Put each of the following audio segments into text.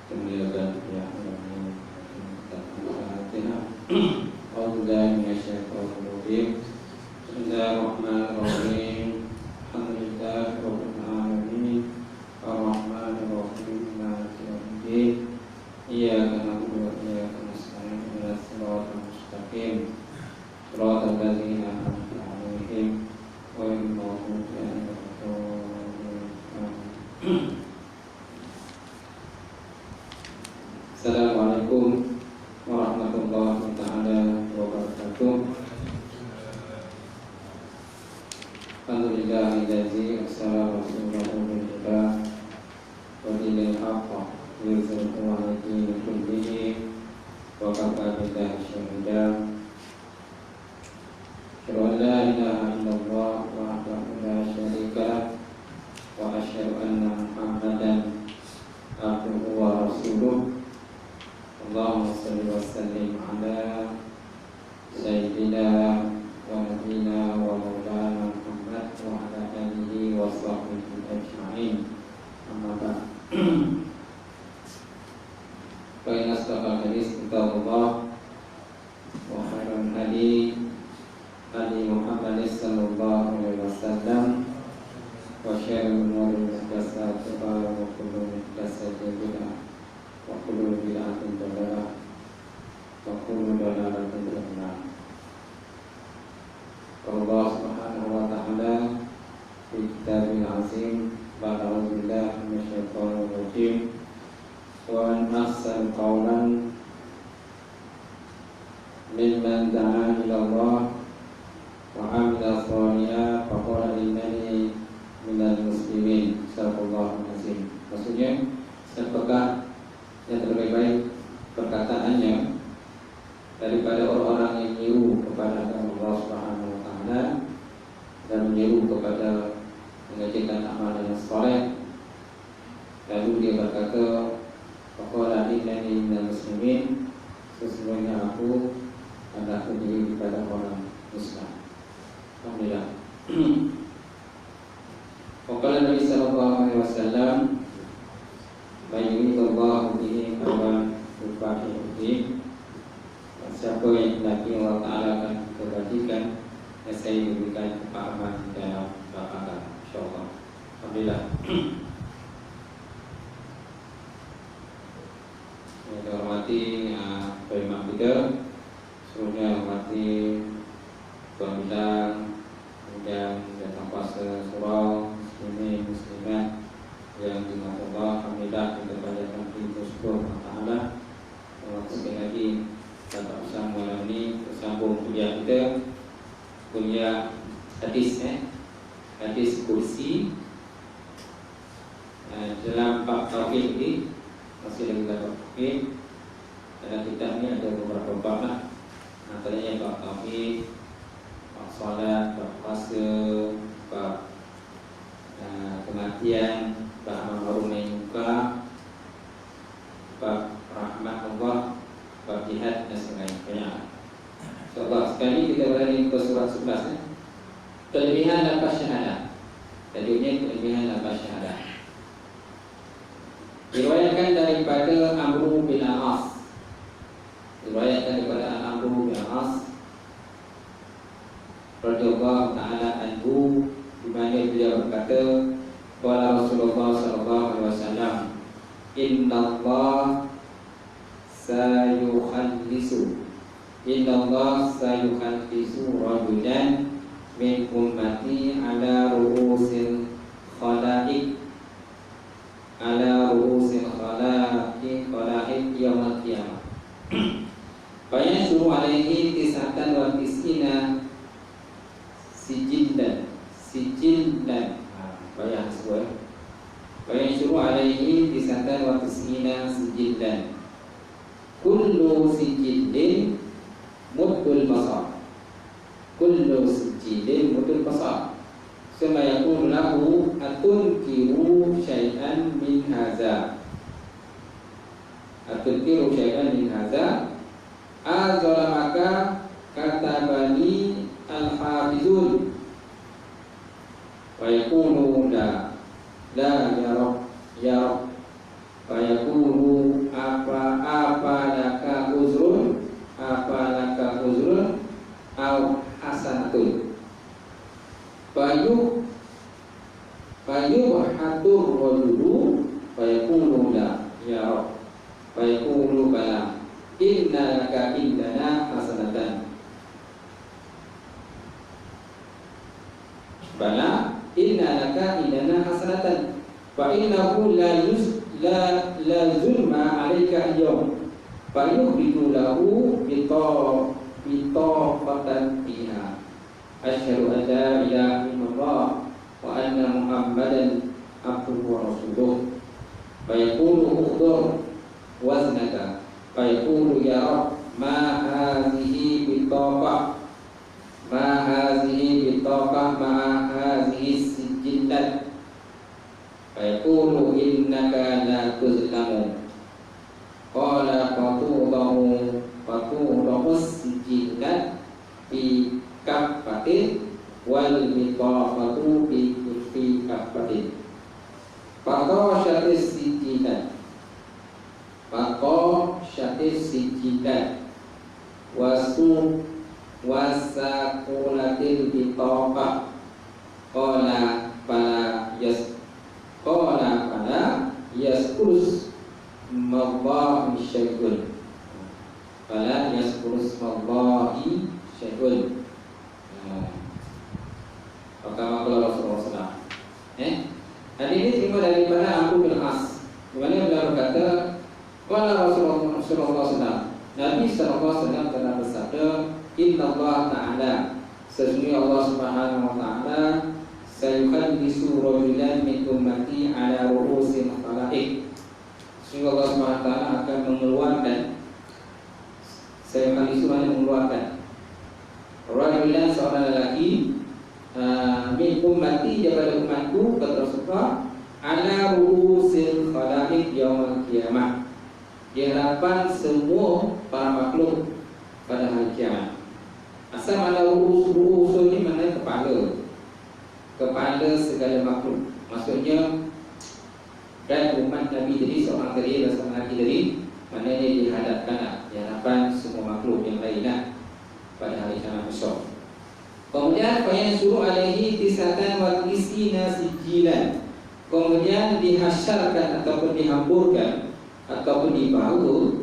kemuliaan ya Bismillahirrahmanirrahim. Alhamdulillahirabbil alamin. Arrahmanirrahim. Maliki yaumiddin. Iyyaka na'budu wa iyyaka nasta'in. Ihdinas siratal mustaqim. Shiratal ladzina an'amta 'alaihim ghairil maghdubi 'alaihim waladdallin. Assalamualaikum warahmatullahi ta'ala wabarakatuh. Alhamdulillahillazi arsala rasulahu bil huda wa dinil haqq liyuzhirahu 'ala dini kullihi wa kafa billahi shahida. Asyhadu an la ilaha illallah wahdahu la syarika lah wa asyhadu anna Muhammadan abduhu wa rasuluh. Allahumma shalli wa sallim ala sayyidina wa nabiyina wa maulana Muhammad wa ala alihi wa sahbihi ajma'in. Amma ba'd. Fa inna asdaqal hadits kitabullah wa khairal hadi Muhammad sallallahu alaihi wasallam wa syarrul umuri muhdatsatuha wa kullu muhdatsatin bid'ah wa kullu bid'atin dhalalah wa kullu dhalalatin fin nar. Allah Subhanahu wa ta'ala fi kitabil azim ba'da billahi minasyaitonir rajim wa an ahsanu qawlan mimman da'a ila Allah wa 'amila shalihan fa qala innani minal muslimin. Sallallahu alaihi wasallam. Maksudnya apakah yang terlebih baik perkataannya daripada orang-orang yang menyeru kepada Allah Subhanahu wa ta'ala dan menyeru kepada mengerjakan amal yang saleh. Lalu dia berkata, faqala innani minal muslimin, sesungguhnya aku adalah terdiri kepada orang Islam. Alhamdulillah. Faqala Nabi sallallahu alaihi wasallam, Bayyidallahu bihi kawan Bukhari. Siapa yang lagi Allah Ta'ala akan kebajikan, saya diberikan kepahaman dalam bakaran, insyaAllah. Alhamdulillah. Yang hormati Imam kita, seluruhnya hormati Tuan Bidang, kemudian datang puasa surau muslimin muslimat yang dimana Allah. Alhamdulillah kita panjatkan bersyukur kepada Allah. Sekali lagi dapat bersama malam ini bersambung kuliah kita, kuliah hadis hadis kursi dalam bab tauhid ini. Masih lagi dapat tauhid. Dalam kitab ini ada beberapa bab lah. Antaranya bab tauhid, bab salat, bab puasa, bab kematian, bab amal ma'ruf nahi munkar, bab rahmat Allah, bab jihad dan sebagainya. InsyaAllah sekali kita berani ke surat 11 kelebihan lafaz syahadah. Tajuk-nya kelebihan lafaz syahadah. Diriwayatkan daripada Amr bin Al-As. Diriwayatkan daripada Amr bin Al-As radhiyallahu ta'ala anhu, di mana beliau berkata, qala Rasulullah sallallahu alaihi wasallam, Innallaha sayukhallisu rajulan min ummati ala ru'usil khalaiq yaumil qiyamah. Fayashuru alaihi tis'atan wa tis'ina sijillan bayang sebuah. Fayashuru alaihi tis'atan wa tis'ina sijillan, kullu sijillin muddul basar, kullu sijillin muddul basar. Suma yakunu lahu atunkiru syai'an min hadza, atunkiru syai'an min hadza azalamaka katabani al-hafizun wa yakunu la ya Rabb fa yakunu fa innahu la zulma 'alaika al-yawm fa yukhridu lahu bitaqatan fiha asyhadu an la ilaha illallah wa anna muhammadan abduhu wa rasuluh fa yaqulu ukhdur waznaka fa yaqulu ya rab ma hadhihi bitaqah ma hadhihi sijillat fa yaqulu innaka la tuzlamu qala fatudahu sijillat fi kaffatin wal bitaqatu fi kaffatin faqashatis sijillat wasaqulatil bitaqah qala fala yaskurus mallahi syai'un Maka Rasulullah SAW. Hadis ini terima daripada Abu bin As, di mana beliau berkata, qala Rasulullah SAW, Nabi SAW telah bersabda, Inna Allah Ta'ala, sesungguhnya Allah Subhanahu Wa Ta'ala, sayuhaddisu rajulan min ummati ala ru'usil khalaiq. Sesungguhnya Allah Subhanahu Wa Ta'ala akan mengeluarkan, sayuhaddisu mengeluarkan rajulan seorang lelaki min ummati daripada umatku, kata Rasulullah, ala ru'usil khalaiq yaumil qiyamah, di hadapan semua para makhluk pada hari kiamat. Asal mana ru'us ini maknanya kepala segala makhluk. Maksudnya dan umat Nabi tadi, seorang tadi dan seorang lagi tadi, maknanya dihadapkan di hadapan semua makhluk yang lain pada hari kiamat besar. Kemudian yang suruh alaihi tisatan wa tisina sijilan. Kemudian dihasyarkan ataupun dihamburkan ataupun dibawa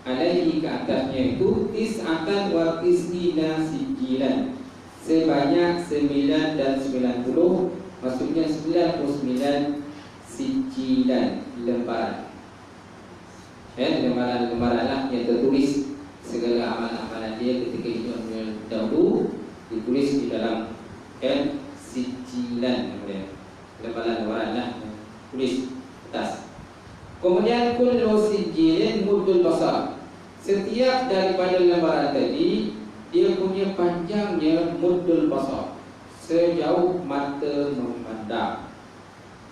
alaihi ke atasnya itu tisatan wa tisina sijilan, sebanyak 9 dan 90, maksudnya 99 sijilan, lembaran. Lembaran lah yang tertulis segala amalan-amalan dia ketika hidup dahulu, ditulis di dalam sijilan, lembaran lah, tulis atas. Kemudian kullu sijilin muddul basar, setiap daripada lembaran tadi dia punya panjangnya muddul basar, sejauh mata memandang.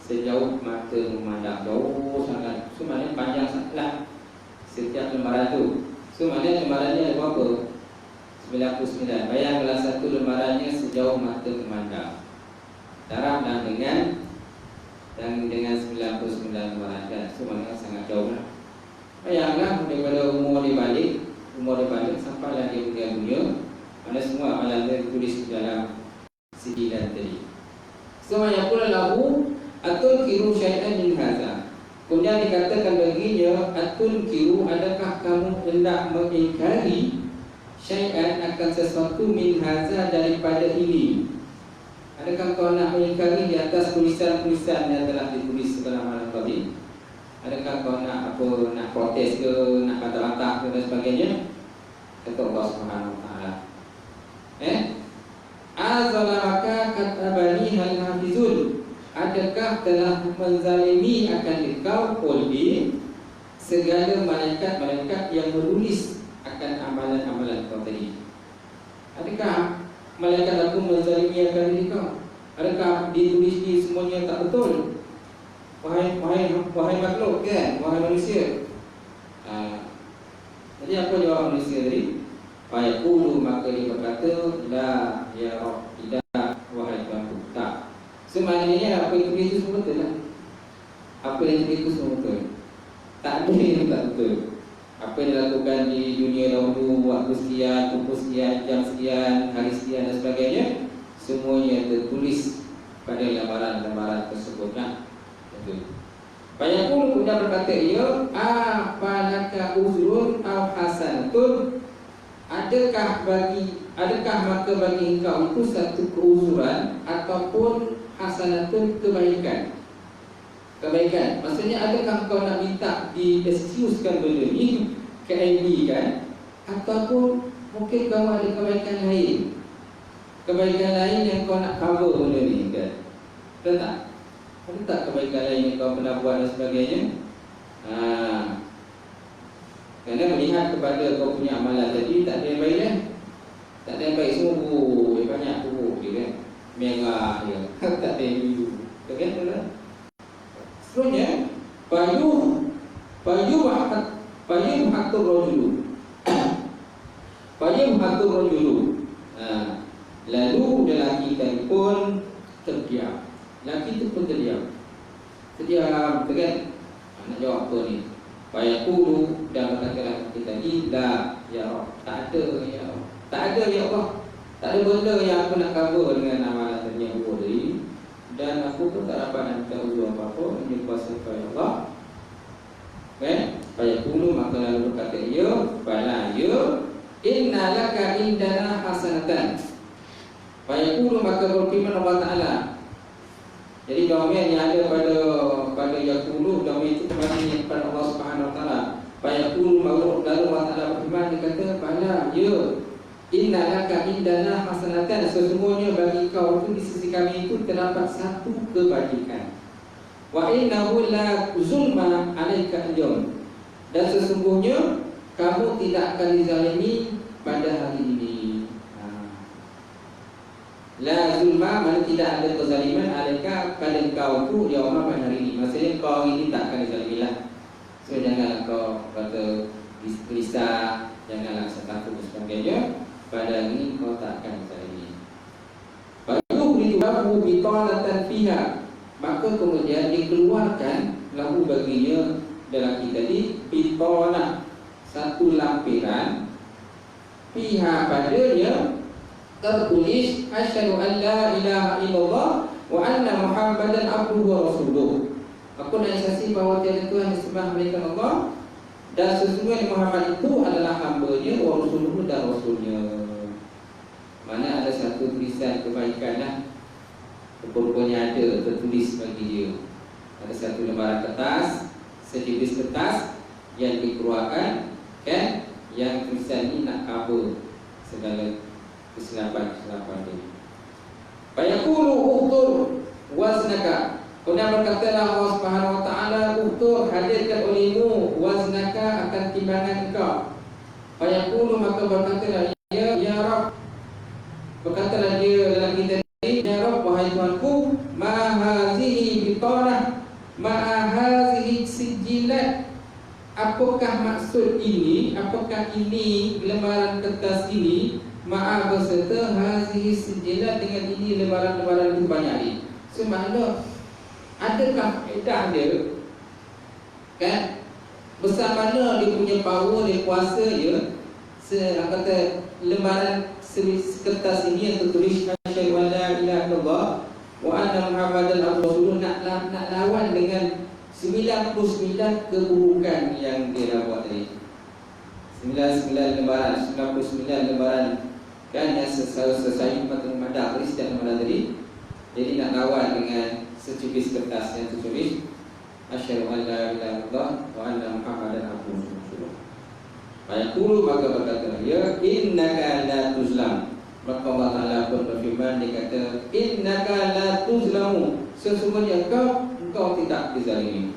Sejauh mata memandang, jauh sangat. So maknanya panjang sangatlah setiap lembaran tu. So maknanya lembarannya ada berapa? 99. Bayangkanlah satu lembarannya sejauh mata memandang. Darablah dengan 99 lembaran kan. So maknanya sangat jauh lah. Bayangkanlah daripada umur dia balik sampailah dia meninggal dunia, mana semua amalan dia ditulis di dalam sijilan tadi. So yaqulu lahu atul kiru syai'an min hadza. Kemudian dikatakan baginya, atul kiru, adakah kamu hendak mengingkari syai'an akan sesuatu min hadza, daripada ini? Adakah kau nak mengingkari di atas tulisan-tulisan yang telah ditulis dalam amalan tadi? Adakah kau nak nak protes ke, nak bantah-bantah ke dan sebagainya? Kata Allah Subhanahu Wa Taala. Azalamaka katabani hal hafizun. Adakah telah menzalimi akan engkau oleh segala malaikat-malaikat yang menulis akan amalan-amalan kau tadi? Adakah malaikat aku menzalimi akan diri kau? Adakah ditulis di semuanya tak betul? Wahai makhluk kan, wahai manusia. Jadi apa jawab manusia tadi? Fayaqulu, maka dia berkata, la ya Rabb, tidak wahai Tuhanku, tak. So maknanya apa yang tulis itu semua betul lah. Apa yang tulis itu semua betul. Tak ada yang tak betul. Apa yang dilakukan di dunia dahulu, waktu sekian, pukul sekian, jam sekian, hari sekian dan sebagainya, semuanya tertulis pada lembaran-lembaran tersebut lah. Fayaqulu, kemudian berkata ia, apalaka uzrun aw hasanatun, adakah maka bagi engkau itu satu keuzuran ataupun hasanatun, kebaikan? kebaikan. Maksudnya adakah kau nak minta di-excusekan benda ni, KIB kan, ataupun mungkin kau ada kebaikan lain, kebaikan lain yang kau nak cover benda ni kan? Betul tak? Ada tak kebaikan lain yang kau pernah buat dan sebagainya? Kerana melihat kepada kau punya amalan tadi, tak ada yang baik kan? Tak ada yang baik, semua buruk, dia banyak buruk dia kan, merah dia, tak ada yang biru. Betul kan? Seterusnya, Fayumhatur rajulu. Lalu lelaki tadi pun terdiam. Lelaki itu pun terdiam. Terdiam, betul kan? Nak jawab apa ni? Fayaqulu, dan berkatalah kita tadi, la ya Allah, tak ada ya Allah, tak ada ya Allah, tak ada benda yang aku nak cover dengan amalan tadi yang buruk tadi, dan aku pun tak dapat nak minta uzur apa-apa, ini kuasa ya Allah. Kan? Fayaqulu, maka lalu berkata ya, bala ya, inna laka indana hasanatan. Fayaqulu, maka berfirman Allah Ta'ala. Jadi domain yang ada pada yaqulu, domain itu kembali kepada Allah Subhanahu Wa Taala. Fayaqulu, lalu Allah Ta'ala berfirman, dia kata, bala ya, inna laka indana hasanatan. Sesungguhnya bagi kau itu di sisi kami itu terdapat satu kebajikan. Wa innahu la zulma alaika al-yawm. Dan sesungguhnya kamu tidak akan dizalimi pada hari ini. La zulma, mana tidak ada kezaliman alaika pada kau tu yauma pada hari ini. Maksudnya kau ini tak akan dizalimi lah. So janganlah kau kata gelisah, janganlah takut dan sebagainya. Pada hari ini kau tak akan dizalimi. Bayu ridahu bitalatan fiha. Maka kemudian dikeluarkan lahu baginya lelaki tadi bitalah, satu lampiran, fiha padanya tertulis asyhadu an la ilaha illallah wa anna muhammadan abduhu wa rasuluh. Aku nak saksi bahawa tiada Tuhan disembah melainkan Allah, dan sesungguhnya Muhammad itu adalah hamba-Nya wa rasuluhu, dan rasulnya. Mana ada satu tulisan kebaikan lah, rupanya ada tertulis bagi dia. Ada satu lembaran kertas, sejipis kertas yang dikeluarkan kan, yang tulisan ini nak cover segala kesilapan dia. Fayaqulu ukhtur waznaka. Kemudian berkatalah Allah Subhanahu Wa Taala, ukhtur, hadirkan olehmu waznaka, akan timbangan engkau. Fayaqulu, maka berkatalah ya Rabb, berkatalah dia dalam kita ini, ya Rabb, wahai Tuhanku, ma hazihi bitalah, ma hazihi sijilat. Apakah maksud ini? Apakah ini lembaran kertas ini? Ma'a berserta hazihi sijilat, dengan ini lembaran-lembaran itu banyak ni. So makna adakah faedah dia kan? Besar mana dia punya power, dia kuasa dia, kata lembaran kertas ini yang tertulis asyhadu an la ilaha illallah wa anna muhammadan abduhu, nak lawan dengan 99 keburukan yang dia buat tadi. 99 lembaran kan, yang sesuai matang madah tadi, setiap lembaran tadi. Jadi nak lawan dengan secipis kertas yang tertulis asyhadu an la ilaha illallah wa anna muhammadan abduhu wa rasuluh. Fayaqulu, maka berkata ya, innaka la tuzlam. Maka Allah Ta'ala pun berfirman, dia kata innaka la tuzlamu, sesungguhnya engkau tidak dizalimi.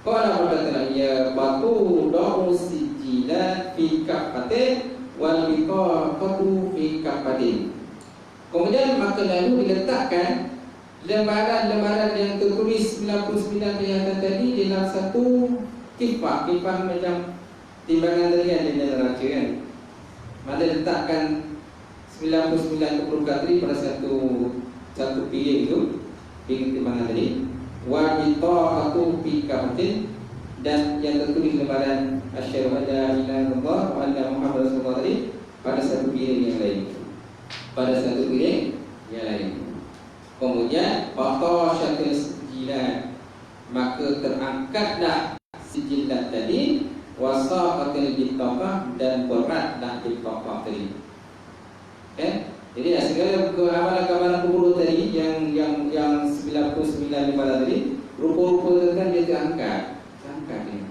Qala, berkata ya, batu da'u sijilat fi kafatin wal biqaqatu fi kafatin. Kemudian maka lalu diletakkan lembaran-lembaran yang tertulis 99 perhatian tadi dalam satu kifah macam timbangan tadi kan, dia neraca kan. Maka letakkan 99 keburukan tadi pada satu piring itu, piring timbangan tadi. Wa bitaqatu fi kafatin, dan yang tertulis lembaran asyhadu an la ilaha illallah wa anna muhammadar rasulullah tadi pada satu piring yang lain. Pada satu piring yang lain. Kemudian fatashatil sijilat, maka terangkatlah sijilat tadi, wasaqatil bitaqah, dan beratlah bitaqah tadi. Jadi segala amalan-amalan kubur tadi yang 99 lembaran tadi rupa-rupa kan dia terangkat dia.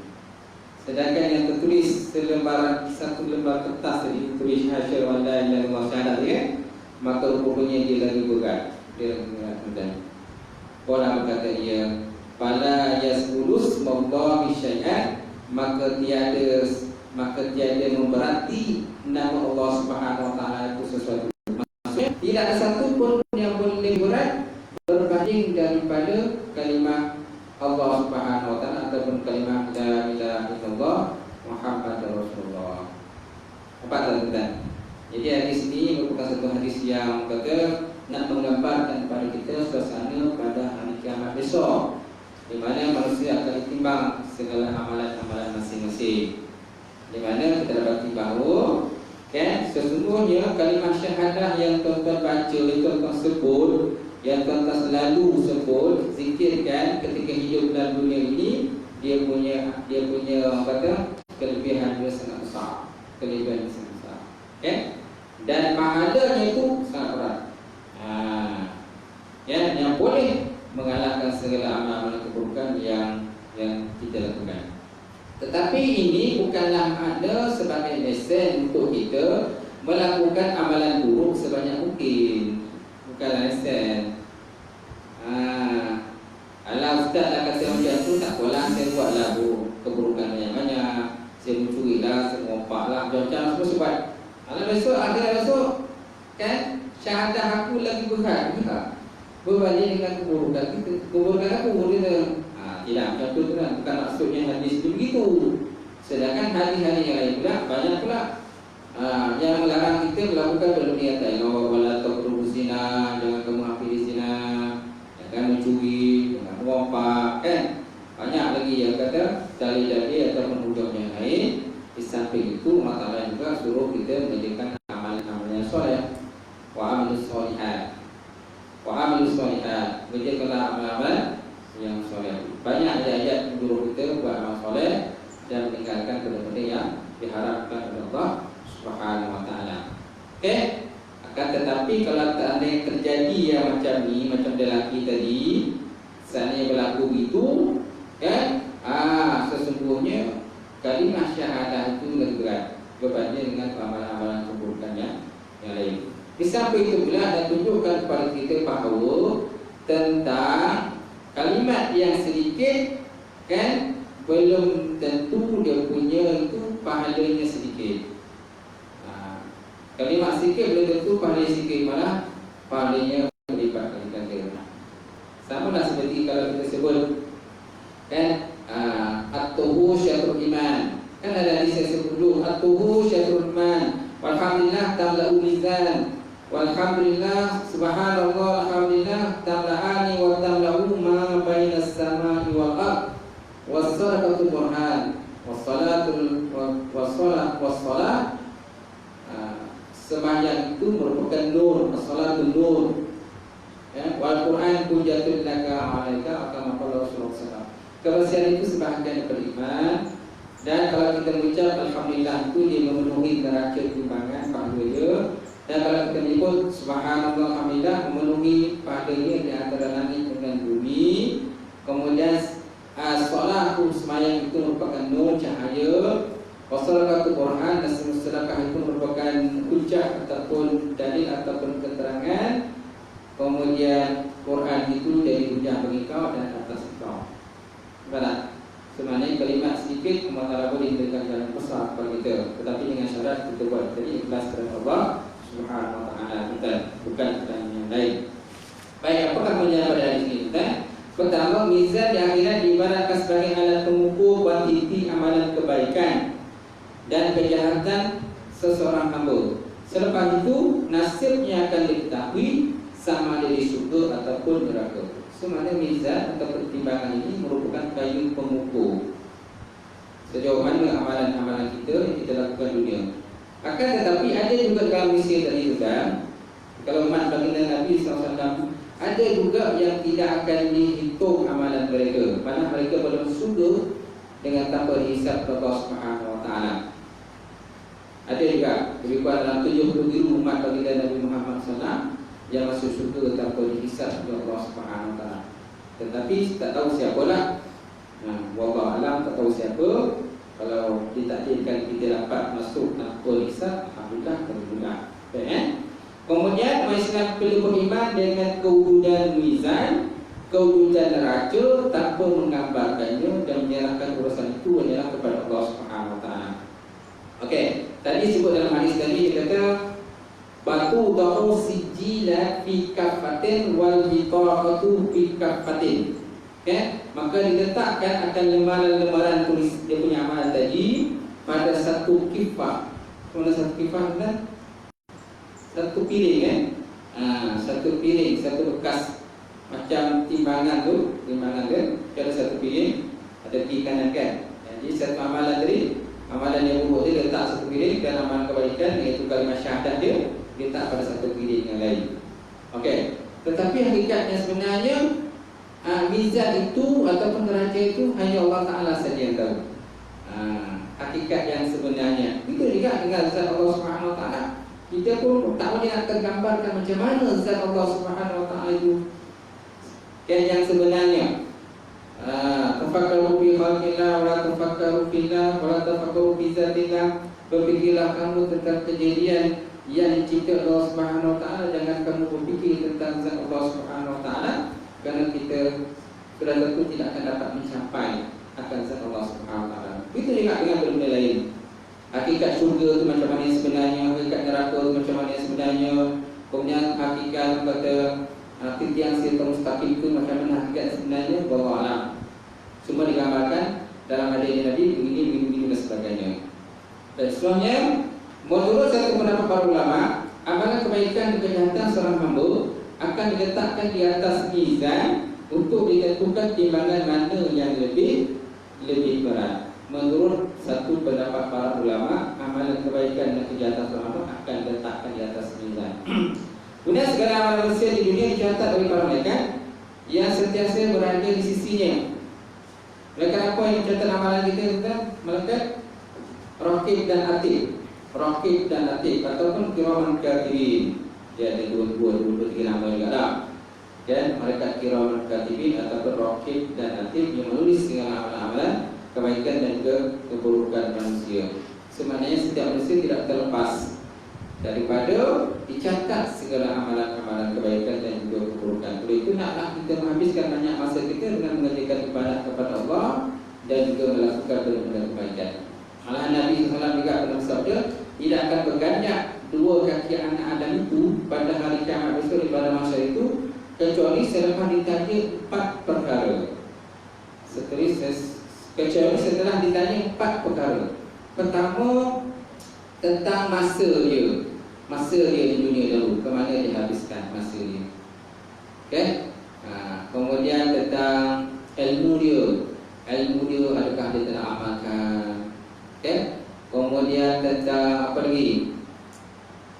Sedangkan yang tertulis satu lembar kertas tadi tulis hasyar wa la ilaha illallah syahadat dia, maka rupanya dia lagi berat. Dan orang berkata ia fala yasbulus mawda'i syai'an, maka tiada memberati nama Allah Subhanahu wa taala itu sesuatu. Maksudnya tidak ada satu pun yang boleh berat berbanding daripada kalimah Allah Subhanahu wa taala ataupun kalimah la ilaha illallah Muhammadur Rasulullah. Apa tuan-tuan? Jadi hadis ini merupakan satu hadis yang kata nak menggambarkan kepada kita suasana pada hari kiamat besok, di mana manusia akan ditimbang segala amalan-amalan masing-masing. Di mana kita dapati bahawa sesungguhnya kalimah syahadah yang tuan-tuan baca, yang tuan-tuan sebut, yang tuan-tuan selalu sebut, zikirkan ketika hidup dalam dunia ini, dia punya kata kelebihan dia sangat besar. Kelebihan dia sangat besar. Dan pahalanya itu sangat berat. Yang boleh mengalahkan segala amalan keburukan yang kita lakukan. Tetapi ini bukanlah ada sebagai lesen untuk kita melakukan amalan buruk sebanyak mungkin. Bukanlah lesen. Alah ustaz dah kata macam tu, tak apalah, saya buatlah keburukan banyak-banyak, saya mencuri lah, saya ngompak lah, macam-macam semua sebab alah besok, akhirat besok syahadah aku lagi berat juga berbanding dengan keburukan aku tidak macam tu kan. Bukan maksudnya hadis itu begitu. Sedangkan hadis-hadis yang lain pula banyak pula yang melarang kita melakukan perniatan wala taqrabu zina, jangan kamu hampiri zina, jangan mencuri, jangan merompak, banyak lagi yang kata dalil-dalil ataupun hujah yang lain. Di samping itu Allah Ta'ala juga suruh kita menjadikan amalan-amalan yang soleh, wa amilus solihat, menjadikanlah amalan yang soleh. Banyak ayat-ayat menyuruh kita buat amal soleh dan meninggalkan benda-benda yang diharapkan oleh Allah Subhanahu wa taala. Akan tetapi kalau tak ada yang terjadi yang macam ni, macam lelaki tadi, seandainya berlaku begitu, sesungguhnya kalimah syahadah itu lebih berat berbanding dengan amalan-amalan keburukan yang lain. Di samping itu pula dan tunjukkan kepada kita bahawa tentang kalimat yang sedikit belum tentu dia punya itu pahalanya sedikit. Kalimat sedikit belum tentu pahalanya sedikit, malah pahalanya berlipat kali ganda. Sama lah seperti kalau kita sebut at-tuhu syatrul iman. Ada hadis yang sebut dulu at-tuhu syatrul iman. Walhamdulillah tamla'u mizan. Walhamdulillah subhanallah alhamdulillah tamla'ani wa tamla'u ma bainas samai wal ard. Was-sadaqatu burhan. Was-salat sembahyang itu merupakan nur, as-salatu nur. Wal Quran hujjatul laka 'alaika, kama qala Rasulullah. Kebersihan itu sebahagian daripada iman. Dan kalau kita mengucap alhamdulillah itu dia memenuhi neraca timbangan pahala dia. Dan kalau kita menyebut subhanallah alhamdulillah memenuhi pahalanya di antara langit dengan bumi. Kemudian solat sembahyang itu merupakan nur, cahaya. Wassalatu Quran, dan sedekah itu merupakan hujjah ataupun dalil ataupun keterangan. Kemudian Quran itu dari hujjah bagi kau dan atas kau. Baiklah. Sebenarnya kalimat sedikit Allah Ta'ala boleh memberikan jalan besar kepada kita, tetapi dengan syarat kita buat tadi ikhlas kerana Allah Subhanahu wa ta'ala kita, bukan kerana yang lain. Baik, apakah menjawab pada hadis ini kita? Pertama, mizan di akhirat diibaratkan sebagai alat pengukur kuantiti amalan kebaikan dan kejahatan seseorang hamba. Selepas itu nasibnya akan diketahui sama ada di syurga ataupun neraka. Sebenarnya mizan atau pertimbangan ini merupakan kayu pengukur sejauh mana amalan-amalan kita yang kita lakukan dunia. Akan tetapi ada juga dalam misi tadi juga, kalau umat baginda Nabi SAW, ada juga yang tidak akan dihitung amalan mereka, mana mereka belum surga dengan tanpa dihisab Allah Subhanahu wa ta'ala. Ada juga lebih kurang dalam 70,000 umat baginda Nabi Muhammad SAW yang masuk surga tanpa dihisab oleh Allah Subhanahu wa ta'ala. tetapi tak tahu siapalah. Wallahu alam, tak tahu siapa. Kalau ditakdirkan kita dapat masuk tanpa hisab, alhamdulillah, alhamdulillah. Kemudian umat Islam perlu beriman dengan kewujudan mizan, kewujudan neraca tanpa menggambarkannya dan menyerahkan urusan itu hanyalah kepada Allah Subhanahu Wa Taala. Okey, tadi sebut dalam hadis tadi dia kata batu dahu sijila fi kafatin wal bitaqatu fi kafatin. Okey, maka diletakkan akan lembaran-lembaran tulis dia punya amalan tadi pada satu kifah. Mana satu kifah kan? Satu piring kan? Satu piring, satu bekas macam timbangan tu, timbangan kan? Ada satu piring, ada kiri kanan kan? Jadi satu amalan tadi, amalan yang buruk dia letak satu piring, dan amalan kebaikan iaitu kalimah syahadat dia letak pada satu piring yang lain. Okey. Tetapi hakikatnya sebenarnya mizan itu ataupun neraca itu hanya Allah Ta'ala saja yang tahu. Hakikat yang sebenarnya itu juga dengan zat Allah Subhanahu Wa Ta'ala. Kita pun tak boleh nak tergambarkan macam mana zat Allah Subhanahu Wa Ta'ala itu yang sebenarnya. Tafakkaru fi khalqillah wa la tafakkaru fillah wa la tafakkaru fi zatillah. Berfikirlah kamu tentang kejadian yang dicipta Allah Subhanahu Wa Ta'ala, jangan kamu berfikir tentang zat Allah Subhanahu Wa Ta'ala, kerana kita sudah tentu tidak akan dapat mencapai akan zat Allah Subhanahu Wa Ta'ala. Itu juga dengan benda lain. Hakikat syurga itu macam mana sebenarnya, hakikat neraka itu macam mana sebenarnya. Kemudian hakikat kata titian sirata mustaqim itu macam mana hakikat sebenarnya, wallahu a'lam. Semua digambarkan dalam hadis Nabi begini dan sebagainya. Dan selanjutnya, menurut satu pendapat para ulama, amalan kebaikan dan kejahatan seorang hamba akan diletakkan di atas mizan untuk ditentukan timbangan mana yang lebih berat. Menurut satu pendapat para ulama, amalan kebaikan dan kejahatan seorang hamba akan diletakkan di atas mizan. Kemudian segala amalan manusia di dunia dicatat oleh para malaikat yang sentiasa berada di sisinya. Malaikat apa yang mencatat amalan kita? Malaikat Raqib dan Atid. Raqib dan Atid ataupun kiraman katibin. Dia ada dua tiga nama juga dah. Dan malaikat kiraman katibin ataupun Raqib dan Atid yang menulis segala amalan kebaikan dan keburukan manusia. Sebenarnya setiap manusia tidak terlepas daripada dicatat segala amalan-amalan kebaikan dan juga keburukan. Oleh itu naklah kita menghabiskan banyak masa kita dengan mengerjakan ibadat kepada Allah dan juga melakukan benda-benda kebaikan. Malah Nabi SAW juga pernah bersabda, tidak akan berganjak dua kaki anak Adam itu pada hari kiamat besok di pada masa itu kecuali selepas ditanya 4 perkara. Kecuali setelah ditanya 4 perkara. Pertama, tentang masa dia di dunia dahulu, ke mana dia habiskan masa dia. Okay? Kemudian tentang ilmu dia adakah dia telah amalkan. Okay? Kemudian tentang apa lagi?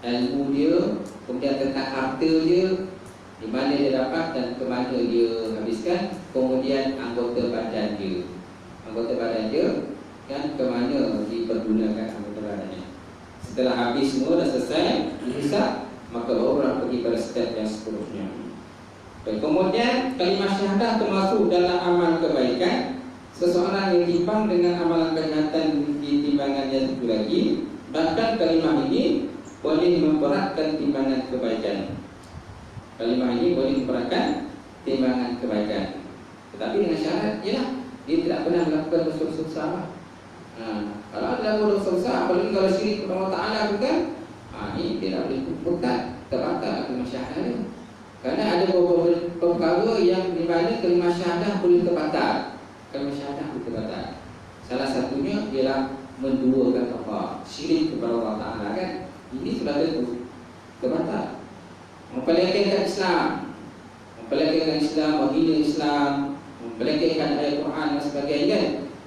Ilmu dia. Kemudian tentang harta dia, di mana dia dapat dan ke mana dia habiskan. Kemudian anggota badan dia kan, ke mana dipergunakan anggota badannya. Setelah habis semua dah selesai dihisab, maka baru orang pergi pada step yang seterusnya. Dan kemudian kalimah syahadah termasuk dalam amal kebaikan. Seseorang yang timbang dengan amalan kejahatan di timbangannya itu lagi, bahkan kalimah ini boleh memberatkan timbangan kebaikan. Kalimah ini boleh memberatkan timbangan kebaikan. Tetapi dengan syarat ialah dia tidak pernah melakukan dosa besar. Kalau ada dosa besar, apalagi kalau syirik kepada Allah Ta'ala bukan, ini tidak boleh bukan terbatal kalimah syahadah. Kerana ada beberapa perkara yang di mana kalimah syahadah boleh terbatal. Salah satunya ialah menduakan Allah, syirik kepada Allah Ta'ala kan. Ini sudah tentu terbatal. Mempelekehkan Islam, menghina Islam, mempelekehkan ayat Quran dan sebagainya.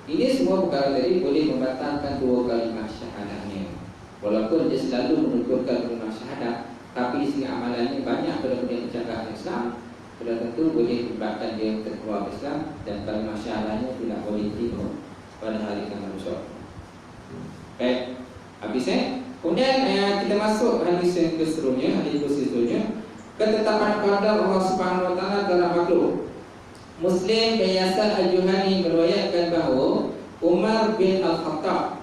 Ini semua perkara tadi boleh membatalkan dua kalimah syahadahnya. Walaupun dia selalu menunjukkan kalimah syahadah, tapi di sini amalannya banyak benda-benda yang mencegah Islam, sudah tentu boleh menyebabkan dia terkeluar Islam dan kalimah syahadahnya tidak boleh diterima pada hari kiamat besok. Baik, habis kemudian kita masuk hadis yang seterusnya, ketetapan kepada Allah Subhanahu Wa Taala dalam makhluk. Muslim bin Yasar Al-Juhani meriwayatkan bahawa Umar bin Al-Khattab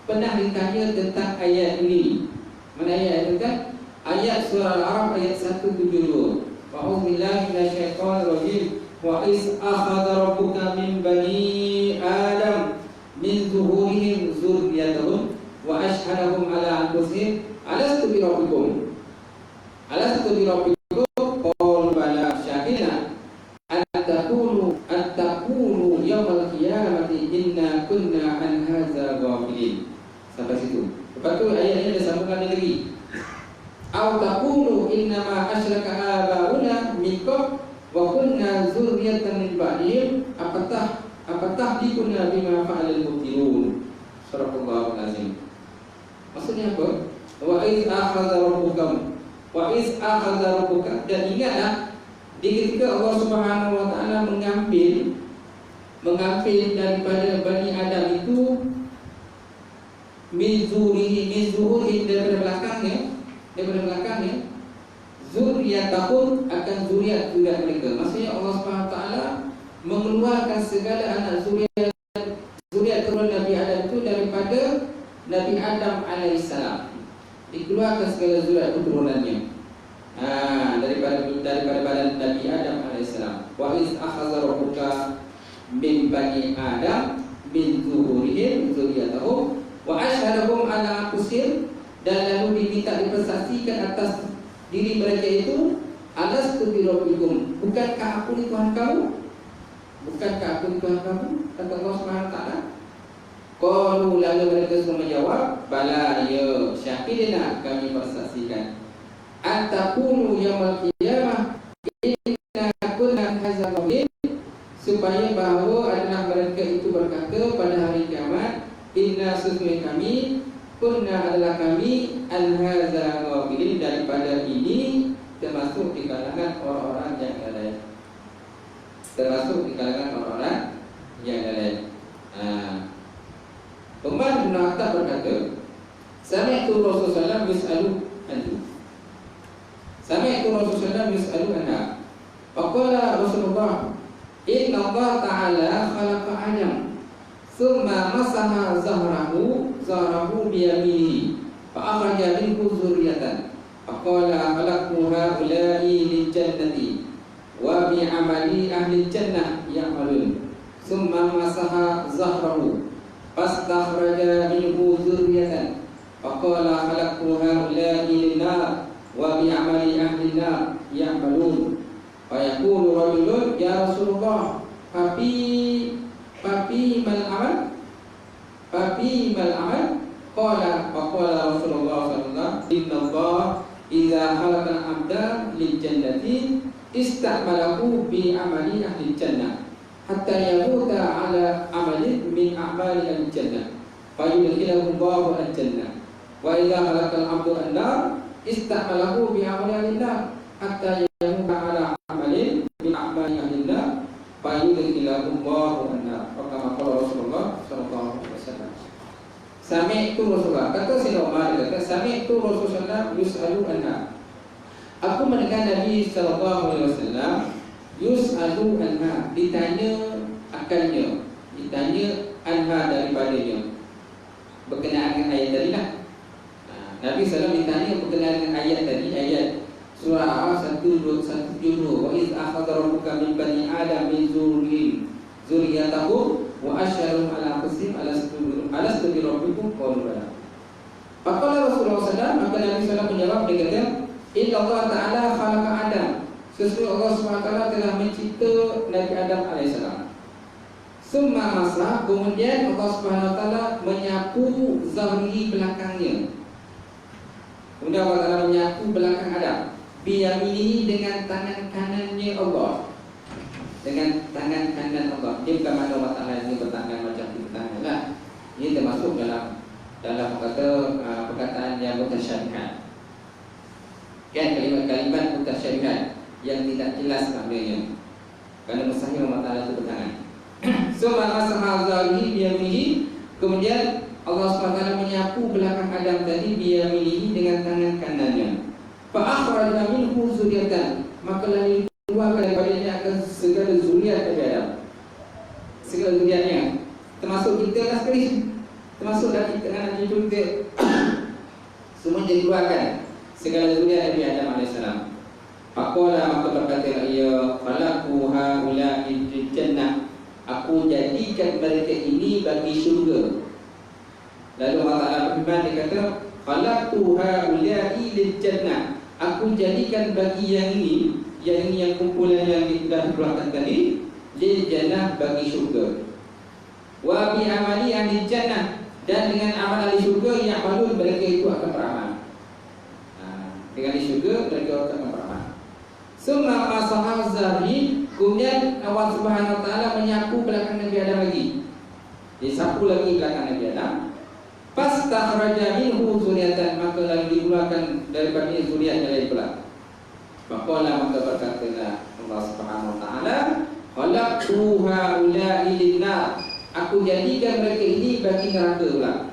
pernah ditanya tentang ayat ini. Mana ayat itu kan? Ayat surah Al-A'raf ayat 172. A'udzubillahi minasyaitonir rajim. Wa iz akhadha rabbuka min bani Adam min zuhurihim dzurriyyatahum wa ashhadahum ala anfusihim alastu bi rabbikum. Alastu bi rabbikum qalu bala syahidna an taqulu yaumal qiyamati inna kunna an hadza ghafilin. Sampai situ. Lepas tu ayatnya ada sambungan lagi. Au taqulu innama asyraka abauna min qabl wa kunna dzurriyyatan min ba'dihim apatah dikunna bima fa'alal mubtilun. Surah Al-Azim. Maksudnya apa? Wa iz akhadha rabbuka dan ingatlah ketika Allah Subhanahu wa taala mengambil daripada Bani Adam itu min zuhuri daripada belakangnya zurriyatahum akan zuriat mereka. Maksudnya Allah Subhanahu wa taala mengeluarkan segala anak zuriat keturunan Nabi Adam itu daripada Nabi Adam alaihissalam. Dikeluarkan segala zuriat keturunannya. Daripada badan Nabi Adam alaihissalam. Wa iz akhadha rabbuka min bani Adam min zuhurihim zurriyatahum wa ashhadahum ala anfusihim, dan lalu dipersaksikan atas diri mereka itu, alastu bi rabbikum, bukankah aku ni Tuhan kamu? Bukankah aku ni Tuhan kamu? Kata Allah Subhanahu wa taala. Qalu, lalu mereka semua menjawab, bala ya syahidina, kami persaksikan. Antaqulu yaumal qiyamah inna kunna hadza ghafilin, supaya bahawa adalah mereka itu berkata pada hari kiamat, inna sesungguhnya kami, kunna adalah kami, an hadza ghafilin, daripada ini, termasuk di kalangan orang-orang yang lalai. Termasuk di kalangan orang-orang yang lalai. Umar bin Khattab berkata, sami'tu Rasulullah yus'alu anhu. Sami'tu Rasulullah yus'alu anha. Faqala Rasulullah, inna Allah ta'ala khalaqa Adam, thumma masaha zahrahu biyaminihi, fa'akhraja minhu zurriyatan. Faqala khalaqtu ha'ula'i lil jannati wa bi'amali ahli jannah ya'malun. Thumma masaha zahrahu fastakhraja minhu zurriyatan. Faqala khalaqtu ha'ula'i lin nar wa bi'amali ahli nar ya'malun. Fa yaqulu rajulun, ya Rasulullah, Papi mal amal? Qala Rasulullah sallallahu, inna Allah idza khalaqa al-'abda lil jannati ista'malahu bi amali ahli jannah hatta yamuta ala amalin min a'mali ahli jannah fa yudkhiluhu Allahu al-jannah. Wa idza khalaqa al-'abdu an-nar ista'malahu bi amali ahli nar hatta yamuta ala amalin min a'mali ahli nar fa yudkhiluhu Allahu an-nar. Kama qala Rasulullah sallallahu alaihi wasallam. Sami'tu Rasulullah, kata Sayyidina Umar, kata sami'tu Rasulullah yus'alu anha. Aku mendengar Nabi sallallahu alaihi wasallam yus'alu anha, ditanya akannya, ditanya anha daripadanya, berkenaan dengan ayat tadi lah. Nabi sallallahu ditanya berkenaan dengan ayat tadi, ayat surah Al-A'raf 172. Wa iz akhadha rabbuka min bani Adam min zurriyatahum wa asyhadahum ala anfusihim alastu bi rabbikum qalu bala. Faqala Rasulullah sallallahu, maka Nabi sallallahu menjawab, dia kata, inna Allah ta'ala khalaqa Adam, sesungguhnya Allah SWT telah mencipta Nabi Adam alaihissalam. Summa masa, kemudian Allah SWT menyapu zahri belakangnya. Kemudian Allah Ta'ala menyapu belakang Adam biyamini, dengan tangan kanannya Allah. Dengan tangan kanan Allah. Dia bukan makna Allah Ta'ala ini bertangan macam kita tangan lah. Ini termasuk dalam perkataan yang mutasyabihat. Kan, kalimat-kalimat mutasyabihat yang tidak jelas maknanya. Kerana mustahil Allah Ta'ala itu bertangan. Summa masaha zahrihi biyaminihi, kemudian Allah SWT menyapu belakang Adam tadi biyaminihi, dengan tangan kanannya. Fa akhraja minhu zurriyatan, maka lalu dikeluarkan segala zuriatnya, termasuk kita lah sekali, termasuk lagi anak cucu kita, semua dikeluarkan segala zuriat Nabi Adam AS. Faqala, maka berkata ia, falaqu haula'i fil jannah, aku jadikan mereka ini bagi syurga. Lalu Allah Ta'ala berfirman, dia kata, falaqtu haula'i lil jannah, aku jadikan bagi yang ini yang kumpulan yang kita keluarkan tadi, lil jannah, bagi syurga. Wa bi amali ahli jannah, dan dengan amal ahli syurga yang malu mereka itu akan beramal. Dengan ahli syurga mereka akan beramal. Summa masahal zahri, kemudian Allah Subhanahu Wa Taala menyapu belakang Nabi Adam lagi. Disapu lagi belakang Nabi Adam. Fastakhraja minhu zuriyatan, maka lalu dikeluarkan daripada zuriat yang lain pula. Maka berkatalah Allah Subhanahu Wa Taala, khalaqtu haula'i lin-nar, aku jadikan mereka ini bagi neraka pula.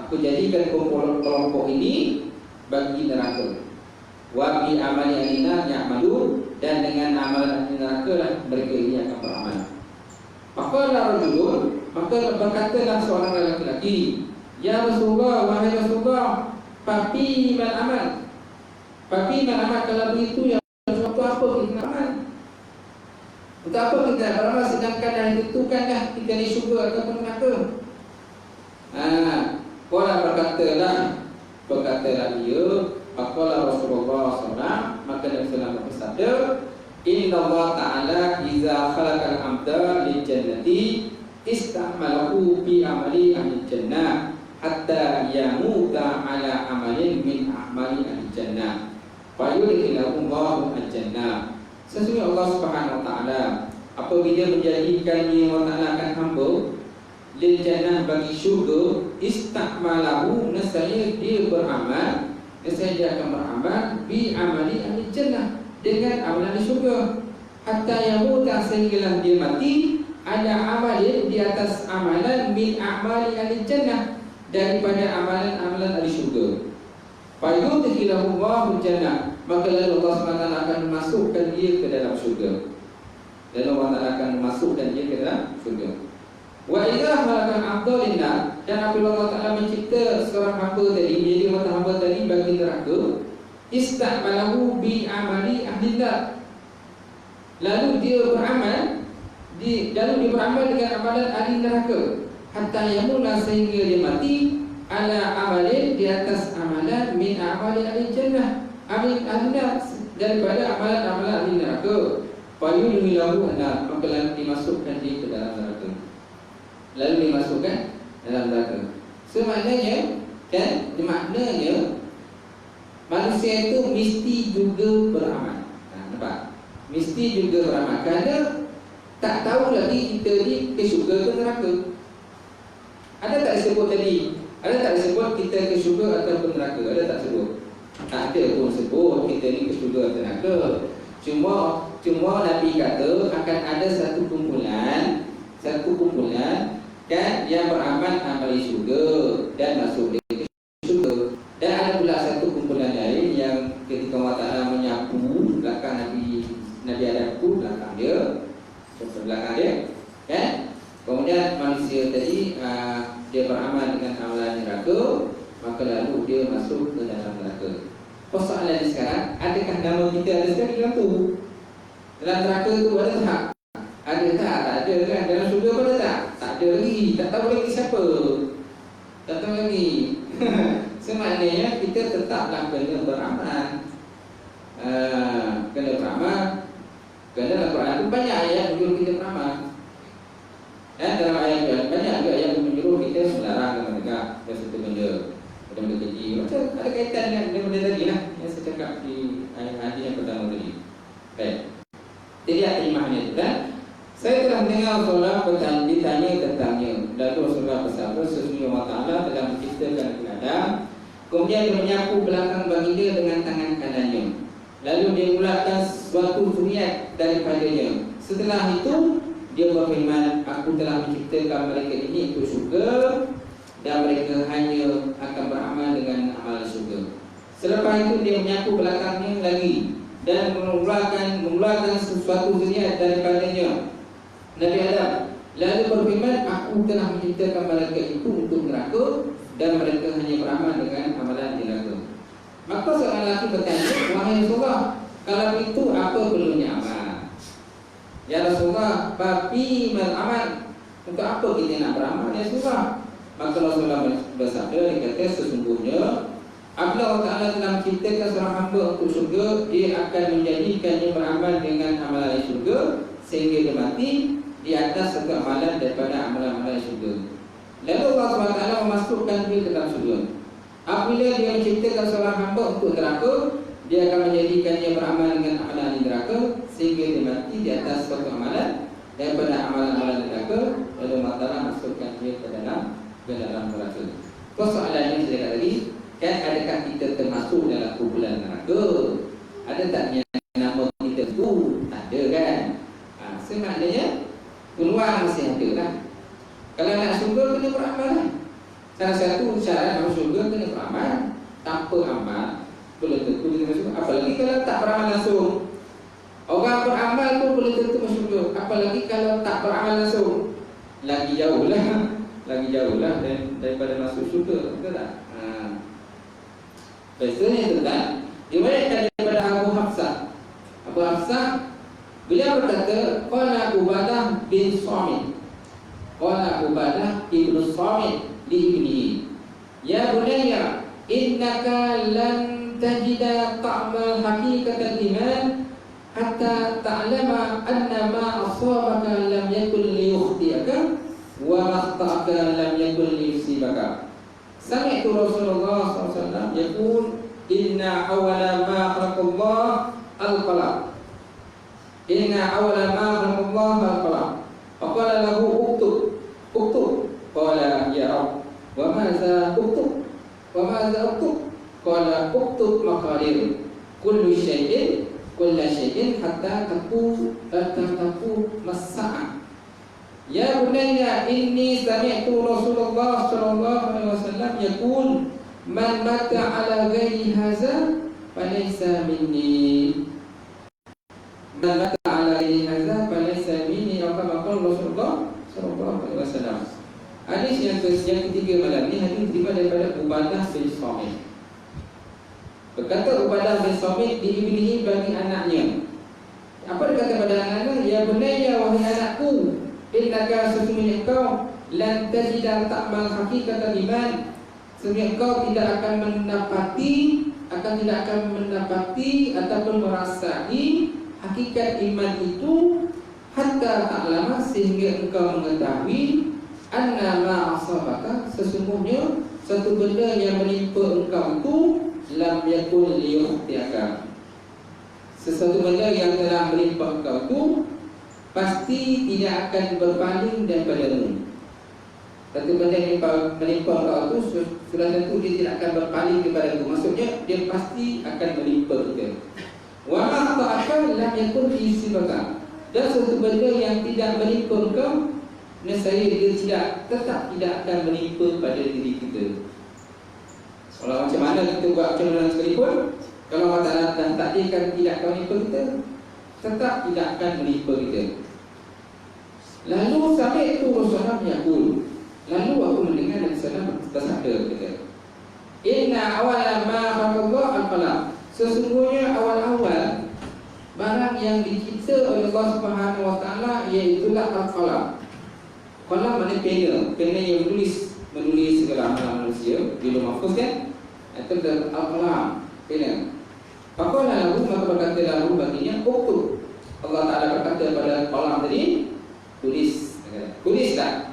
Aku jadikan kelompok ini bagi neraka. Wa bi amali alina ya'malu, dan dengan amalan ahli neraka lah mereka ini akan beramal. Maka rajulun, maka berkatalah seorang lelaki, ya Rasulullah, wahai Rasulullah, fafi man amal, fafi man amal, kalau begitu ya untuk apa kita amal? Untuk apa kita beramal sedangkan dah ditentukanlah kita di syurga ataupun neraka? Qala, berkatalah dia, faqala Rasulullah SAW, maka Nabi SAW bersabda, inna Allah Ta'ala iza khalaqal abda lil jannati ista'malahu bi amali ahli jannah hatta yamuta ala amalin min amali ahli jannah fayudkhilahu Allahu al-jannah. Sesungguhnya Allah Subhanahu Wa Ta'ala apabila menjadikannya Allah Ta'ala akan hamba lil jannah, bagi syurga, ista'malahu, nescaya dia beramal, nescaya dia akan beramal bi amali ahli jannah, dengan amalan di syurga, hatta yamuta, sehinggalah dia mati, ada amalin, di atas amalan, min amali ahli jannah, daripada amalan-amalan ahli syurga. Fayudkhilahu Allahu jannah, maka lalu Allah SWT akan memasukkan dia ke dalam syurga. Lalu Allah Ta'ala akan memasukkan dia ke dalam syurga. Wa idza khalaqal abda lin-nar, dan apabila Allah Ta'ala mencipta seorang hamba tadi, menjadi hamba tadi bagi neraka, ista'malahu bi amali ahli nar, lalu dia beramal dengan amalan ahli neraka, hatta yamuna, sehingga dia mati, ala amalin, di atas amalan, min amali ahli jannah, amin ahli nar, daripada amalan-amalan ahli neraka. Fayudkhilahu an-nar, maka lalu dimasukkan dia ke dalam neraka. Lalu dimasukkan dalam neraka. So maknanya manusia itu mesti juga beramal. Nampak? Mesti juga beramal. Kerana tak tahu lagi kita ni ke syurga ke neraka. Ada tak disebut tadi? Ada tak disebut kita ke syurga atau ke neraka? Ada tak sebut? Tak ada pun sebut kita ni ke syurga atau neraka. Cuma Nabi kata akan ada satu kumpulan kan, yang beramal amal syurga dan masuk ke syurga. Dan ada pula satu kumpulan lain yang ketika Allah Ta'ala menyapu belakang Nabi Adam pun belakang dia, belakang dia, kan? Kemudian manusia tadi dia beramal dengan amalan neraka, maka lalu dia masuk ke dalam neraka. Persoalannya sekarang, adakah nama kita ada sekali dalam tu? Dalam neraka tu ada tak? Ada tak? Tak ada kan? Dalam syurga pun ada tak? Tak ada lagi. Tak tahu lagi siapa. Tak tahu lagi. Semaknanya kita tetaplah kena beramal. Kena beramal. Kerana dalam Quran itu banyak ayat menyuruh kita beramal. Dalam ayat banyak juga ayat menyuruh kita melarang dan menegak dan satu benda keji. Macam ada kaitan dengan benda tadi lah yang saya cakap di ayat hadis yang pertama tadi. Baik. Jadi terjemahannya itu kan. Saya telah mendengar Rasulullah ditanya tentangnya. Lalu Rasulullah bersabda, sesungguhnya Allah Ta'ala telah menciptakan Adam, kemudian dia menyapu belakang baginda dengan tangan kanannya. Lalu dia mulakan suatu zuriat daripadanya. Setelah itu dia berfirman, aku telah menciptakan mereka ini untuk syurga, dan mereka hanya akan beramal dengan amal syurga. Selepas itu dia menyapu belakangnya lagi dan mengeluarkan sesuatu zuriat daripadanya. Nabi Lalu berfirman, aku telah menciptakan malaikat itu untuk neraka dan mereka hanya beramal dengan amalan di neraka. Maka seorang lelaki bertanya, wahai Rasulullah, kalau itu apa perlunya amal? Ya Rasulullah, babi mal amal, untuk apa kita nak beramal ya Rasulullah? Maka Rasulullah bersabda, dia kata sesungguhnya apabila Allah Ta'ala telah menciptakan seorang hamba untuk syurga, dia akan menjadikannya beramal dengan amalan syurga sehingga dia mati di atas satu amalan daripada amalan-amalan syurga. Lalu Allah SWT memasukkan dia ke dalam syurga. Apabila dia menciptakan seorang hamba untuk neraka, dia akan menjadikannya beramal dengan amalan di neraka sehingga dia mati di atas satu amalan daripada amalan-amalan neraka. Lalu Allah Ta'ala masukkan dia ke dalam neraka. Soalannya saya kata tadi, kan adakah kita termasuk dalam kumpulan neraka? Ada tak yang nama kita tu? Ada kan? Semaknanya peluang masih ada lah. Kalau nak syurga kena beramal lah. Salah satu syarat masuk syurga kena beramal. Tanpa amal belum tentu kita masuk. Apalagi kalau tak beramal langsung. Orang beramal pun belum tentu masuk syurga. Apalagi kalau tak beramal langsung. Lagi jauh lah. Lagi jauh lah daripada masuk syurga. Betul tak? Biasanya tentang diriwayatkan daripada Abu Hafsah. Abu Hafsah beliau berkata, qala Ubadah bin Samit, qala Ubadah ibn Samit li ibnihi, ya bunayya innaka lan tajida ta'mal haqiqatal iman hatta ta'lama anna ma asabaka lam yakun liyukhtiaka wa ma akhta'aka lam yakun liyusibaka. Sami'tu Rasulullah SAW yaqul inna awala ma khalaqallah al-qalam, inna awala ma khalaqallah al-qalam. Faqala lahu uktub. Qala ya Rabb, wa madza uktub? Wa madza uktub? Qala uktub maqadir kullu syai'in hatta taku mas'a'ah. Ya bunayya inni sami'tu Rasulullah sallallahu alaihi wasallam yaqul man mata ala ghairi hadza falaysa minni. Man mata ala ghairi hadza falaysa minni. Kama qala Rasulullah sallallahu alaihi wasallam. Hadis yang ketiga malam ni hadis diterima daripada Ubadah bin Samit. Berkata Ubadah bin Samit di ibnihi bagi anaknya. Apa dia kata pada anaknya? Ya bunayya, wahai anakku, innaka sesungguhnya engkau lan tajida ta'mal haqiqatan iman, sesungguhnya engkau tidak akan mendapati ataupun merasai hakikat iman itu hatta ta'lama sehingga engkau mengetahui anna ma asabaka, sesungguhnya satu benda yang menimpa engkau itu lam yakun liyukhtiaka, sesuatu benda yang telah menimpa engkau itu pasti tidak akan berpaling daripadamu. Satu benda yang menimpa engkau itu sudah tentu dia tidak akan berpaling daripadamu. Maksudnya dia pasti akan menimpa kita. Wa ma akhta'aka lam yakun liyusibaka, dan satu benda yang tidak menimpa engkau, nescaya dia tetap tidak akan menimpa pada diri kita. Kalau macam mana kita buat macam mana sekalipun, kalau Allah Ta'ala dan takdirkan tidak akan menimpa kita, tetap tidak akan menimpa kita. Lalu sampai itu Rasulullah yaqul, lalu aku mendengar Nabi sallallahu bersabda kata, inna awala ma khalaqallah al-qalam, sesungguhnya awal-awal barang yang dicipta oleh Allah Subhanahu wa Ta'ala iaitulah al-qalam. Qalam maknanya pena yang menulis segala amalan manusia di Lauh Mahfuz kan? Itu al-qalam, pena. Faqala lahu, maka berkata lahu baginya uktub. Allah Ta'ala berkata pada qalam tadi, tulislah.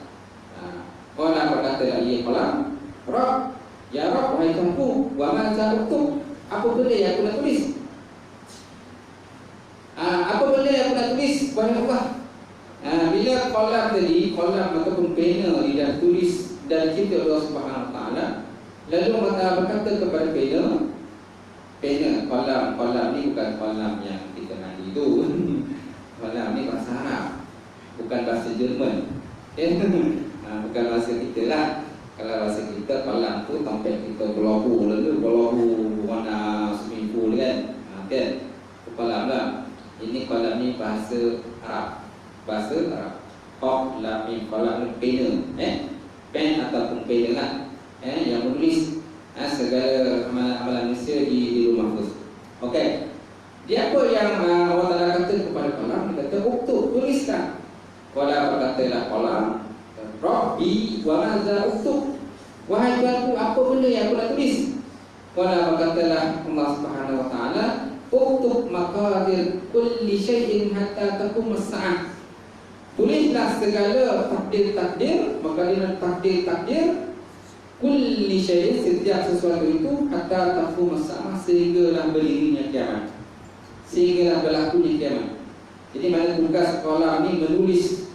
Qala berkata lagi qalam, Rabb, ya Rabb, wahai Tuhanku, wa ma uktub, apa benda yang aku nak tulis? Apa benda yang aku nak tulis, wahai Allah? Bila qalam tadi, qalam ataupun pena dia tulis dan cipta Allah Subhanahu Wa Ta'ala, lalu Allah Ta'ala berkata kepada pena, qalam ni bukan qalam yang kita nanti tu. Qalam ni bahasa Arab, bukan bahasa Jerman. Bukan bahasa kita lah. Kalau bahasa kita, qalam tu tempat kita berlaku warna swimming pool kan. Kan? Qalam lah. Ini qalam ni bahasa Arab. Qaf lam mim qalam pena, pen ataupun pena lah, yang menulis segala amalan manusia di rumah mahfuz. Okey. Dia apa yang Allah Taala kata kepada qalam? Dia kata uktub, tuliskan. Qalam berkatalah qalam, Rabbi wa madza uktub? Wahai Tuhanku, apa benda yang aku nak tulis? Qalam berkatalah Allah Subhanahu wa taala, uktub maqadir kulli syai'in hatta taqum as-sa'ah. Tulislah segala takdir-takdir, maqadir takdir-takdir kulli syai'in, setiap sesuatu itu hatta taqum as-sa'ah, sehinggalah berdirinya kiamat. Sehinggalah berlakunya kiamat. Jadi mana tugas qalam ni menulis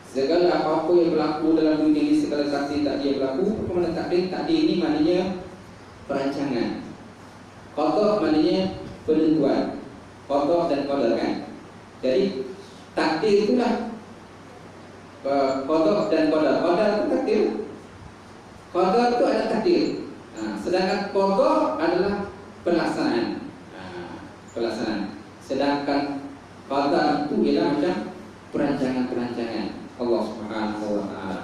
segala apa-apa yang berlaku dalam dunia ini, segala takdir-takdir berlaku. Apa makna takdir? Takdir ini maknanya perancangan. Qada maknanya penentuan. Qada dan qadar kan. Jadi takdir itulah qada dan qadar. Qadar itu takdir. Qadar itu adalah takdir. Sedangkan qada adalah pelaksanaan. Pelaksanaan. Sedangkan qadar itu ialah macam perancangan-perancangan Allah Subhanahu wa taala.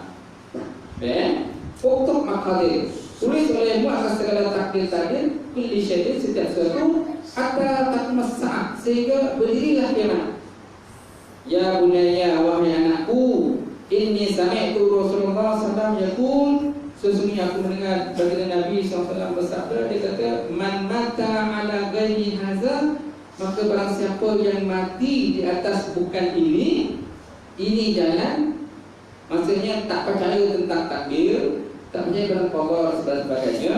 Uktub maqadir, tulis olehmu atas segala takdir-takdir kulli syai'in, setiap sesuatu, hatta taqmas sa'ah, sehingga berdirilah kiamat. Ya bunayya, wahai anakku, inni sami'tu Rasulullah sallallahu alaihi wasallam yaqul, sesungguhnya aku mendengar baginda Nabi SAW bersabda, dia kata, man mata ala ghairi hadza, maka barang siapa yang mati di atas bukan ini jalan, maksudnya tak percaya tentang takdir, tak percaya tentang qadar dan sebagainya,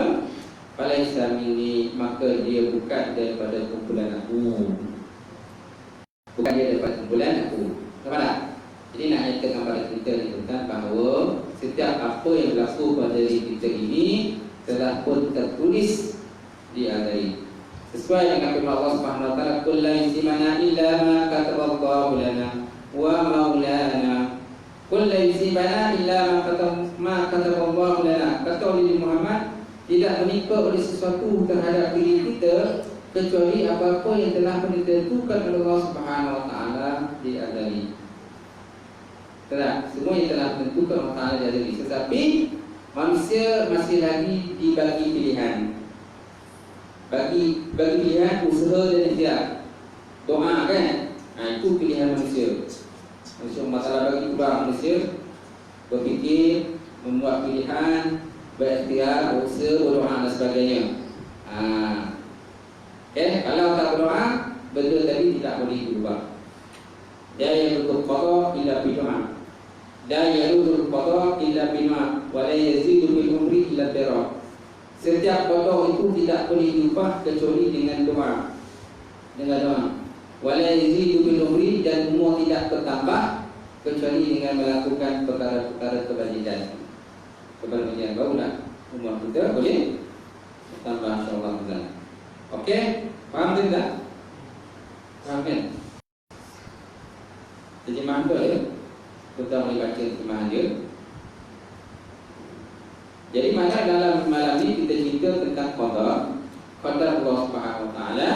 pada Islam ini, maka dia bukan daripada kumpulan aku. Bukan dia daripada kumpulan aku. Nampak tak? Jadi nak nyatakan kepada kita ni tentang bahawa setiap apa yang berlaku pada diri kita ini telah pun tertulis di akhir. Sesuai dengan firman Allah Subhanahu wa taala, "Qul la yusimana illa ma kataballahu lana wa maulana." Qul la yusimana illa ma kataballahu lana. Kata oleh Muhammad, tidak menimpa oleh sesuatu terhadap diri kita kecuali apa-apa yang telah ditentukan oleh Allah Subhanahu wa taala di azali. Semua yang telah ditentukan Allah Taala di azali. Tetapi manusia masih lagi dibagi pilihan. Bagi pilihan usaha dan ikhtiar. Doa kan? Itu pilihan manusia. Manusia masalah bagi keluar manusia berfikir, membuat pilihan, berikhtiar, berusaha, berdoa dan sebagainya. Kalau tak berdoa, benda tadi tidak boleh diubah. Dia yang berqada illa bidu'a. Dan yarudul qada illa bima wa la yazidu bil umri illa dara. Setiap qada itu tidak boleh diubah kecuali dengan doa. Dengan doa. Wa la yazidu bil umri, dan umur tidak bertambah kecuali dengan melakukan perkara-perkara kebajikan. Kebajikan barulah umur kita boleh bertambah, insyaallah. Okey, faham tak? Faham kan? Jadi mana ya? Kita boleh baca terjemahan dia. Jadi mana dalam malam ini kita cerita tentang qadar Allah Subhanahu wa taala.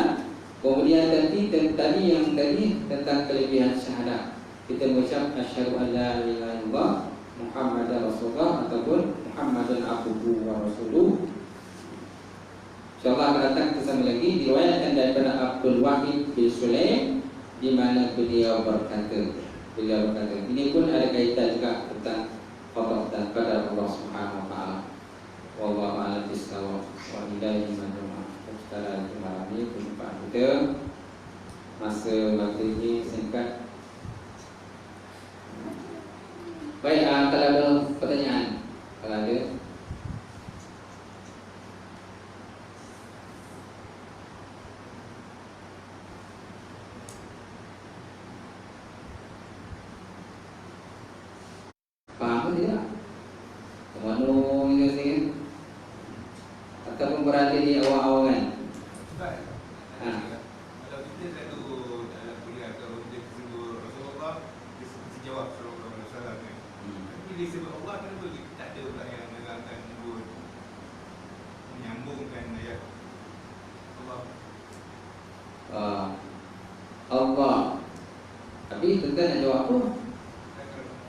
Kemudian tadi yang tadi tentang kelebihan syahadat. Kita mengucap asyhadu an la ilaha illallah Muhammadar Rasulullah ataupun Muhammadan abduhu wa rasuluh. InsyaAllah akan datang kita sama lagi. Diriwayatkan daripada Abdul Wahid bin Sulaim, di mana beliau berkata, ini pun ada kaitan juga tentang qada dan qadar Allah Subhanahu wa taala. Wallahu a'lam bishawab. Wa ilaihi marji'un. Sekarang malam ini perjumpaan kita, masa maghrib ini singkat. Baik, kalau ada pertanyaan, kalau ada. Faham tidak? Kemana ini sini? Ataupun berada di awal-awal kan? Kalau kita selalu dalam kuliah atau dia sebut Rasulullah, dia jawab Rasulullah SAW kan? Tapi dia sebut Allah, kenapa kita tak ada pula yang menerangkan sebut, menyambungkan ayat Allah? Allah. Tapi kita nak jawab apa?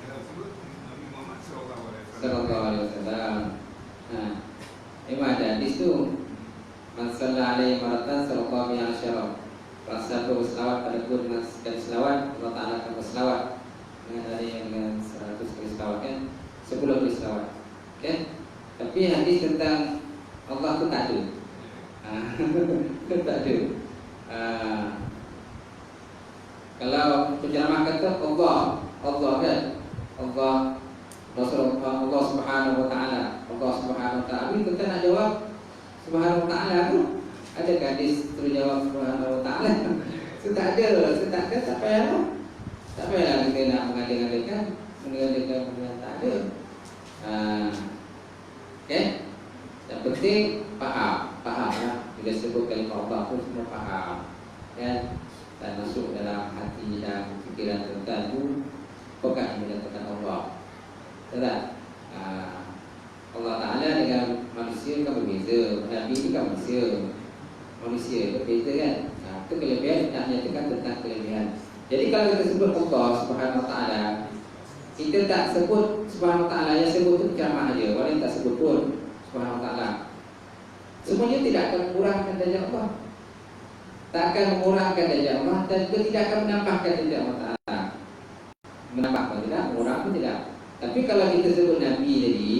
Kalau padaku dengan sekali selawat, Allah Ta'ala akan berselawat. Dengan ada yang dengan 100 kali selawat kan, 10 kali selawat kan. Tapi hadis tentang Allah tu tak ada. Tak ada. Kalau penceramah kata Allah kan, Allah Rasulullah, Allah Subhanahu Wa Taala, Allah Subhanahu Wa Taala. Ini kita nak jawab Subhanahu Wa Taala tu, adakah hadis terjawab Subhanahu Wa Taala? Tak ada, tak payah. Tak payah kita nak mengadakan tak ada. Okay? Yang penting faham lah. Bila sebut kalimah Allah pun semua faham, kan? Dan masuk dalam hati dan fikiran tertentu. Bukan menyatakan Allah. Tak? Allah Ta'ala dengan manusia kan berbeza. Nabi itu kan manusia berbeza kan. Itu kelebihan, nak menyatakan tentang kelebihan. Jadi kalau kita sebut Allah Subhanahu Wa Ta'ala, kita tak sebut Subhanahu Wa Ta'ala, yang sebut itu ceramah saja. Orang tak sebut pun Subhanahu Wa Ta'ala. Semuanya tidak akan mengurangkan darjat Allah, tak akan mengurangkan darjat Allah, dan juga tidak akan menambahkan darjat Allah Ta'ala. Menambah pun tidak, mengurang pun tidak. Tapi kalau kita sebut Nabi tadi,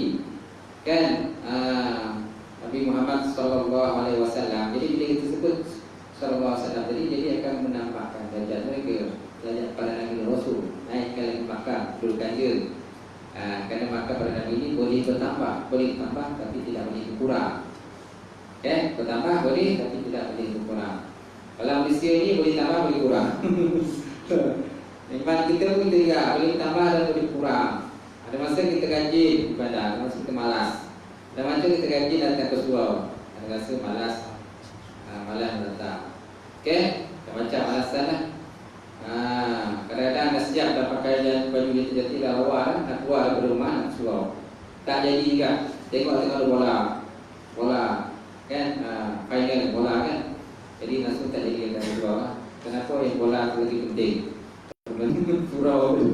kan, Nabi Muhammad SAW, jadi bila kita sebut SAW tadi, jadi akan menambahkan darjat mereka, darjat para Nabi Rasul, naikkan lagi makam, dudukkan dia. Kerana makam para Nabi ini boleh bertambah, tapi tidak boleh berkurang. Bertambah boleh, tapi tidak boleh berkurang. Kalau manusia ini boleh tambah, boleh kurang. Iman kita pun juga boleh tambah dan boleh kurang. Ada masa kita rajin ibadah, ada masa kita malas. Ada masa kita rajin datang ke surau, ada masa malas datang. Macam alasan lah. Kadang-kadang dah siap dah pakai baju dia terjadi dah lawa dah, nak keluar dari rumah nak surau. Tak jadi juga. Tengok bola kan, final bola kan. Jadi langsung tak jadi akan surau lah. Kenapa yang bola tu lagi penting? Surau tu.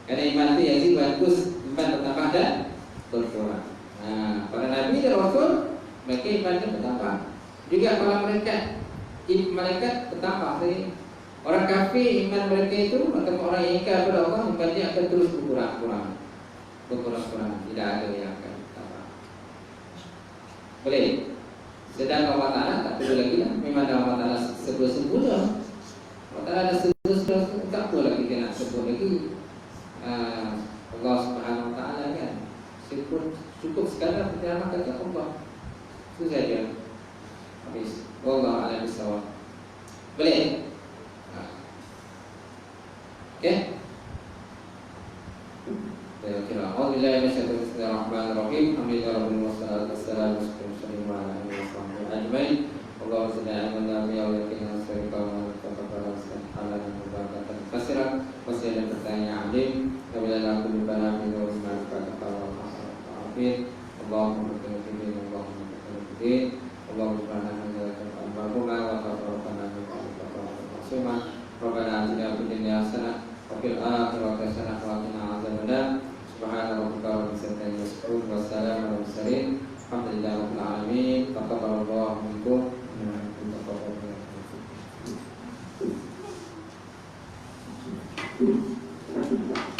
Kerana iman tu yang bagus, iman bertambah dan berkurang. Para Nabi dan Rasul, mereka imannya bertambah. Juga para malaikat bertambah. Jadi orang kafir iman mereka itu, atau orang yang ingkar kepada Allah, imannya akan terus berkurang. Tidak ada yang akan bertambah. Boleh. Sedang Allah Ta'ala tak perlu lagi lah. Memang Allah Ta'ala sempurna. Allah Ta'ala dah sempurna, tak apa lagi kita nak sebut lagi. Allah Subhanahu Wa Ta'ala kan, cukup sekadar kita nama kata Allah. Itu saja. Habis. Wallahu a'lam bishawab. Boleh? Okey. Kira Alhamdulillah Bismillahirrahmanirrahim. Alhamdulillahirabbil alamin wassalatu wassalamu ala asyrofil ajmain. Allahumma salli ala nabi wa yakin asyrika wa taqabbal halalan mubarakatan katsiran wa sallallahu pertanyaan alim wa bila kullu bana min manfaat wa afid. Allahumma barik Allahumma subhanahu wa ta'ala Rabbana atina fid dunya hasanah wa fil akhirati hasanah wa qina adzabannar. Subhana rabbika rabbil izzati amma yasifun wa salamun alal mursalin. Alhamdulillahi rabbil alamin. Taqabbalallahu minkum wa taqabbal minkum.